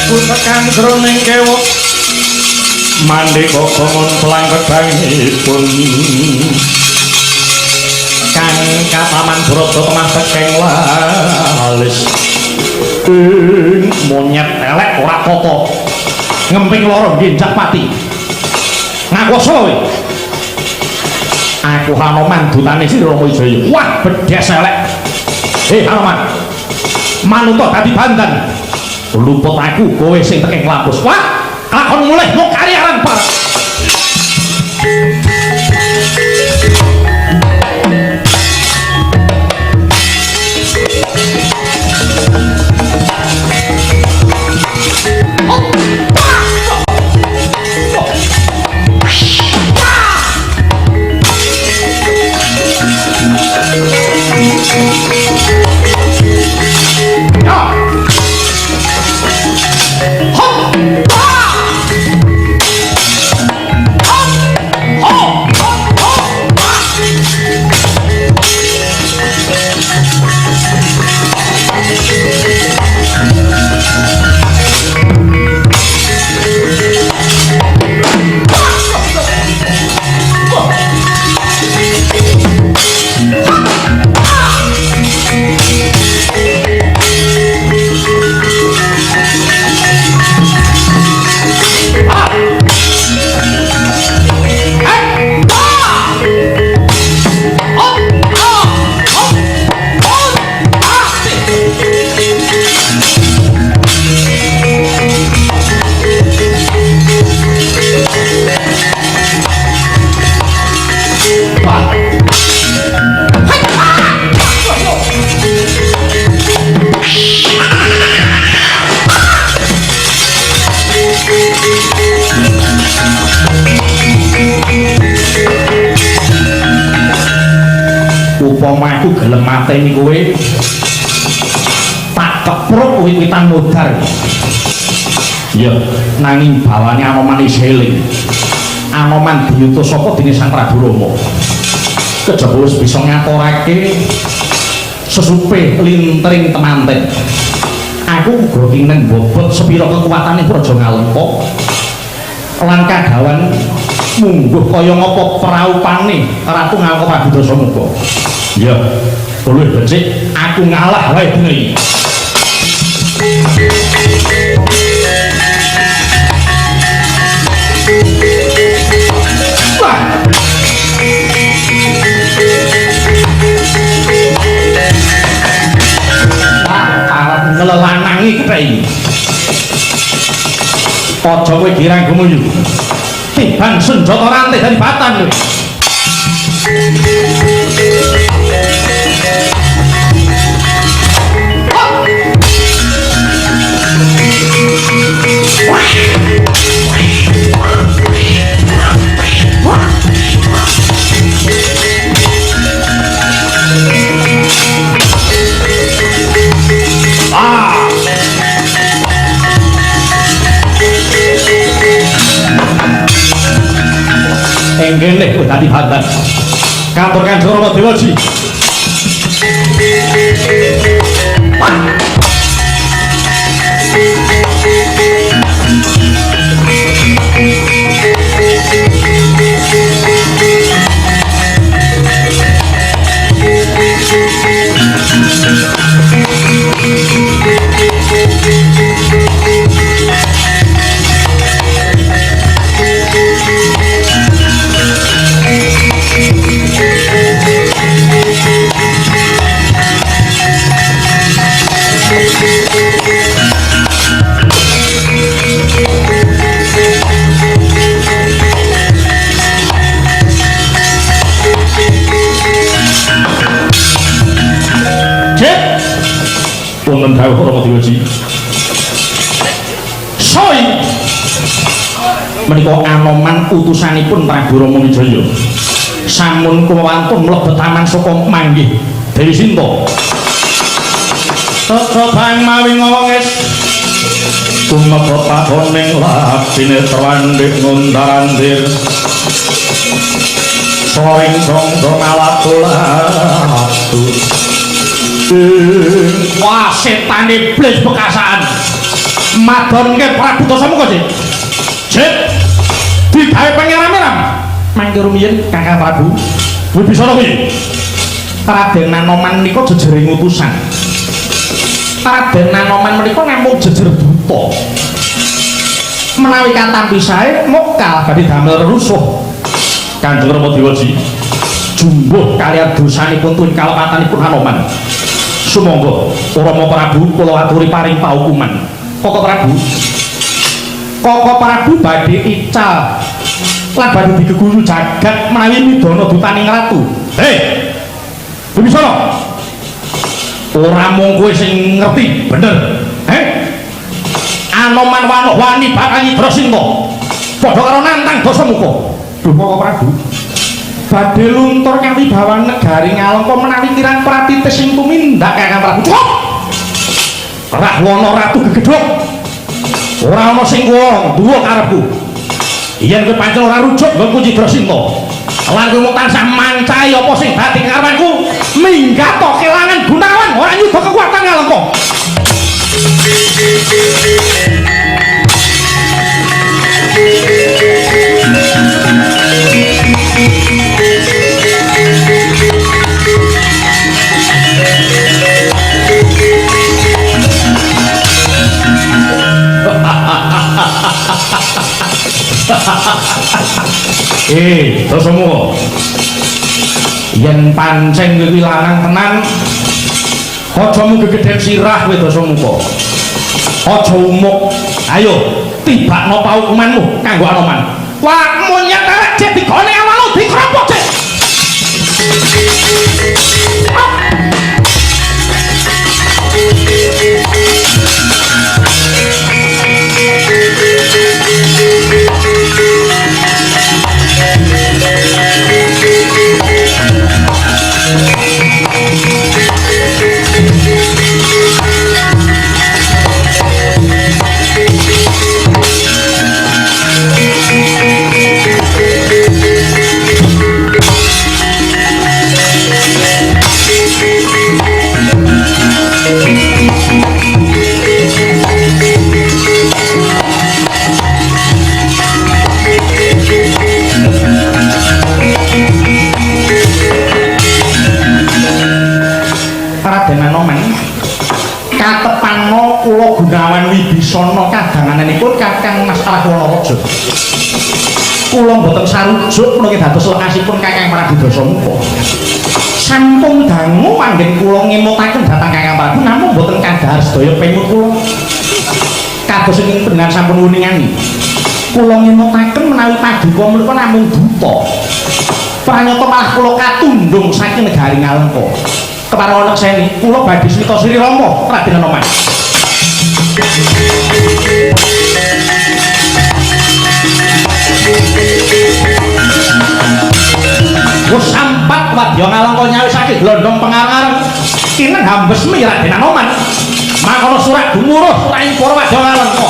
ku tekan jroning kewok mandika bangun pelangkedangipun kang kataman Brata temah saking lalis monyet elek ora apa-apa ngemping loro nginjak pati ngaku kowe aku Hanoman dutane Sri Rama Wijaya wah bedes elek Hanoman manut dadi bandan luput aku kowe sing teking lapus wah lakon mulih mau karyaran Pak upama aku gelem mateni kowe tak kepruk wit-witan modar ya nanging bawane Anoman iseling Anoman diutus saka dening Sang Prabu Rama kejaba wis bisa ngaturake sesupe lintring temanten aku uga kinen bobot sepira kekuatane Praja Ngalengka lan kadawan mungguh kaya ngapa praupane Ratu Ngalengka Prabu Dasamuka ya luwih becik aku ngalah wae dina iki ngelelanangi kethek aja kowe girang gumuyu tiban senjata rantai dari batan enggene kowe dadi bandan kantor Kanjeng Rama Dewaji wonten dawuh Rama Dewaji soi menika Anoman utusanipun Prabu Rama Wijaya sampun kuwantun mlebet taman saka manggih Dewi Sinta tetep mawi ngowongis tumeka padoning labine trandhik ngundarandir soring dong alatu wah setan iblis bekasaan madonke Prabu Dasamuka sih. Jit. Digawe pengeram-eram. Mangke rumiyin Kakang Prabu. Wibisana kuwi. Raden Anoman menika jejering utusan. Raden Anoman menika namung jejer duta. Menawi katampi sae mokal badhe damel rerusuh. Kanjeng Rama Dewaji jumbuh kaliyan dosanipun tuwin kalepatanipun Anoman. Sumangga Rama Prabu kula aturi paring paukuman. Koko Prabu badhe ical lan badhe digeguyu jagat menawi midana dutaning ratu. Hei, Wibisana, ora mung kowe sing ngerti bener. Anoman wani bakal nyidra Sinta padha karo nantang Dasamuka. Duh Koko Prabu badhe luntur kawibawan negari Ngalengka menawi kirang pratitis sing tumindak Kakang Prabu. Cukup! Rahwana ratu gegedhog ora ana sing duwa karepku. Yen kowe pancen ora rujuk nggo nyidra Sinta lan kowe mung tansah mancai apa sing dadi karepanku minggat to kelangan Gunawan ora nyuda kekuatan Ngalengka. Dasamuka, yen pancen kowe lanang tenan aja mung gegeden sirah kowe Dasamuka. Aja umuk. Ayo tibakno paukumanmu kanggo Anoman. Wah, monyet elek cek digone awalo dikropok cek. Katepano kula Gunawan Wibisana kadanganipun Kakang Mas Rahwana Raja. Kula mboten sarujuk menawi dados lekasipun Kakang Prabu Dasamuka. Sampun dangu panggen kula ngemutaken dhateng Kakang Prabu namung mboten kadhar sedaya pemut kula. Kados ing panjenengan sampun wuningani. Kula ngemutaken menawi paduka menika namung duta. Pranyata malah kula katundung saking negari Ngalengka. Keparang anak saya ini, kula badhe srita Sri Rama Raden Anoman. Wis sampat wadya Ngalengka nyawisake glondhong pengarang kinen hambes mi Raden Anoman. Mangkono surat gumuruh suraing para wadya Ngalengka.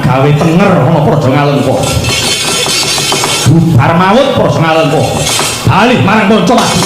gawe tenger ana Praja Ngalengka. Bubar mawut Praja Ngalengka. Bali marang Pancawati.